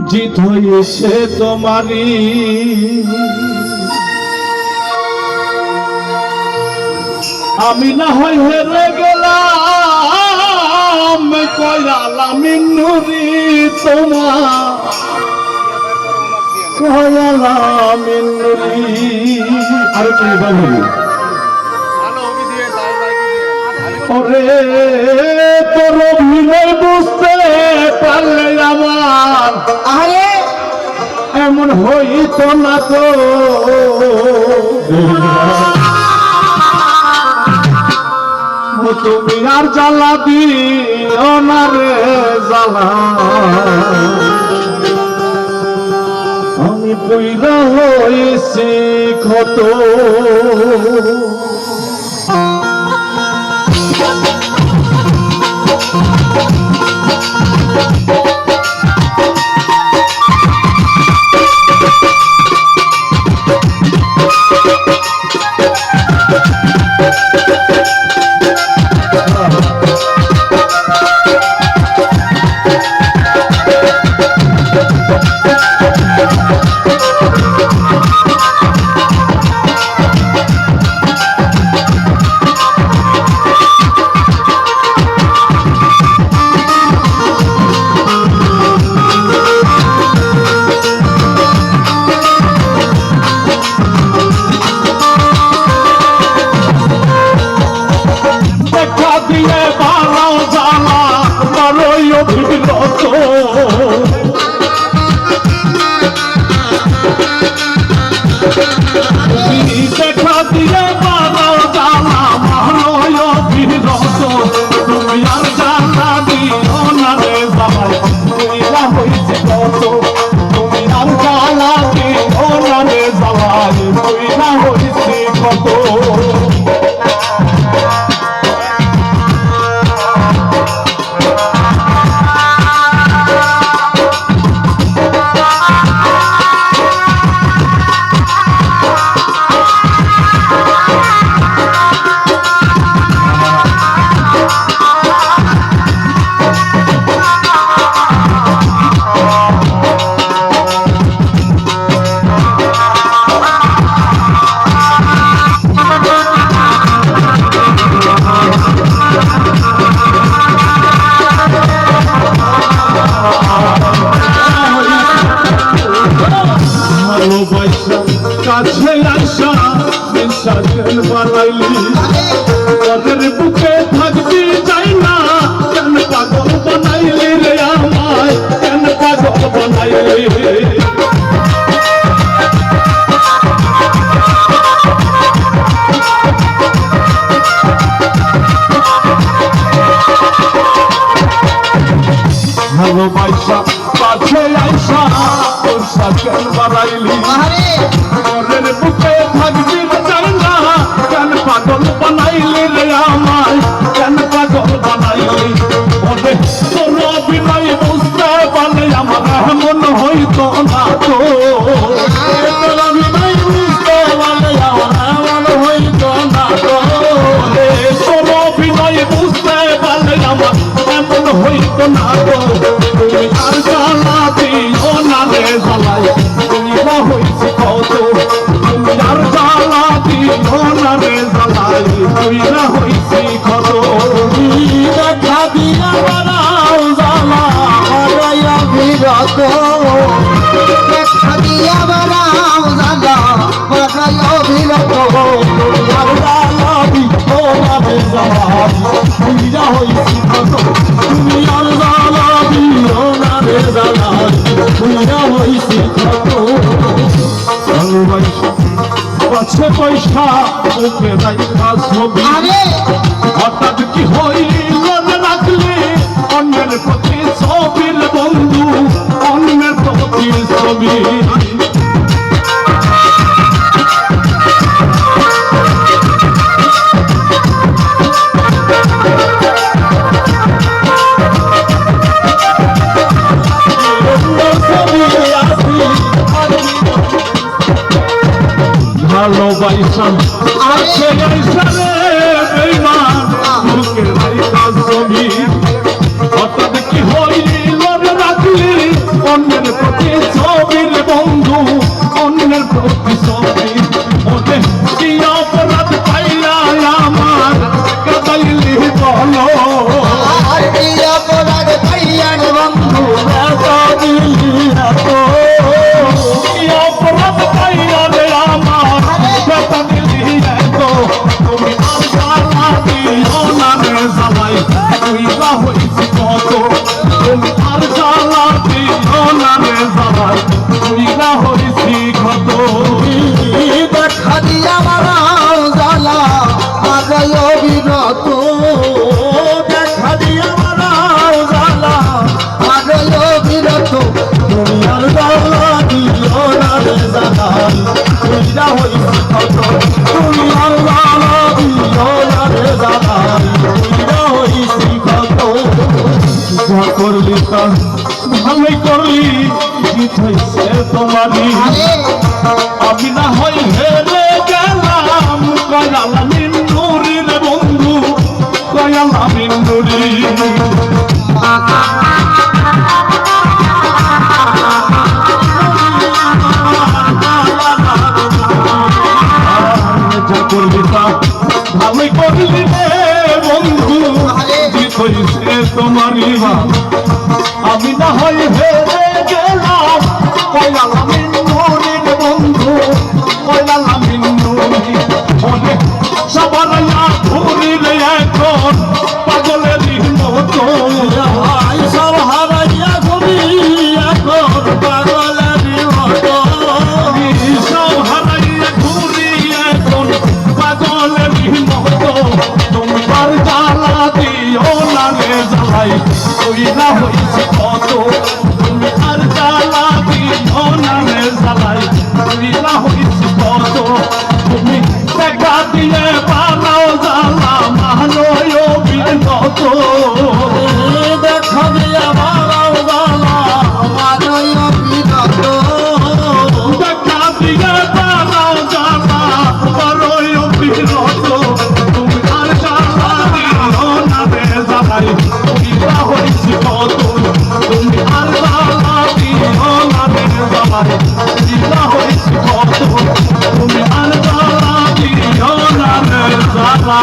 জিত হয়েছে তোমারি, আমি না হয় হেরে গেলাম কয়ালামিন নুরি তোমার কয়ালামিন নুরি। আর কি বলি ওরে তোর অভিনয় বুঝতে পারলে আমার আরে এমন হইত না তো। তুমি আর জ্বালা দিও না রে জ্বালা, আমি পইরা হইছি ক্ষত। কাছে আইসা বিশ্বাসের বানাইলি তাদের বুকে থাকবি চাই না, কেন পাগল বানাইলি রে আমায়, কেন পাগল বানাইলি। ভালোবাসা কাছে আইসা বিশ্বাসের বানাইলি ঘরের বুকে থাকবি চাই না, কেন পাগল বানাইলি রে আমায়, কেন পাগল বানাইলি। ওরে তোর অভিনয় বুঝতে পারলে আমার এমন হইত না তো, তোর অভিনয় বুঝতে পারলে আমার এমন হইত না তো, তোর অভিনয় বুঝতে পারলে আমার এমন হইত না তো। তুমি আর জ্বালা দিও না রে জ্বালাই, তুমি না হইছি কত। তুমি আর জ্বালা দিও না রে জ্বালাই, তুমি না হইছি কত। দেখা দিয়া বানাও জ্বালা হারাইয়া বিরত, দেখা দিয়া বানাও জ্বালা হারাইয়া বিরত। আর জ্বালা দিও না রে জ্বালাই, তুমি না হইছি কত। তুমি আর জ্বালা দিও না রে জ্বালাই, তুমি না হইছি কত। ভালোবাসা কাছে পয়সা মুখে রাইখা ছবি, হঠাৎ কি হইল রাখলে অন্যের প্রতি ছবির বন্ধু, অন্যের প্রতি ছবি। ভালোবাসা আছে রে বেঈমান মুখে রাইখা ছবি। তুমি আর জ্বালা দিও না রে জ্বালাই কইরা হইছি কত যা করলি তা ভালোই করলি গীত হইছে তোমারই আমি না হই হেরে গেলাম কয়ালা মিন্নুরি রে বন্ধু কয়ালা মিন্নুরি যা করলি তা ভালোই করলি রে বন্ধু গীত হইছে তোমারই আমি না হই হেরে গেলাম কয়ালা মিন্নুরি রে বন্ধু কয়ালা মিন্নুরি মনে সবার ঘুরিলে এখন পাগলের মতো সব হারাইয়া ঘুরি এখন পাগলের মতো সব হারাইয়া ঘুরি এখন পাগলের মতো তোমার জ্বালা দিও না রে জ্বালাই কইরা হইছে কত তুমি আর জ্বালা দিও না রে জ্বালাই কইরা হইছে কত তুমি দেখা দিয়ে বানাও জ্বালা মানয় বিনত দেখা দিয়ে বানাও জ্বালা মানয় বিনত দেখা দিয়ে বানাও জ্বালা মানয় বিনত তুমি আর জ্বালা দিও না রে জ্বালাই কইরা হইছে কত তুমি আর জ্বালা দিও না রে জ্বালাই কইরা হইছে কত তুমি আর জ্বালা দিও না রে জ্বালা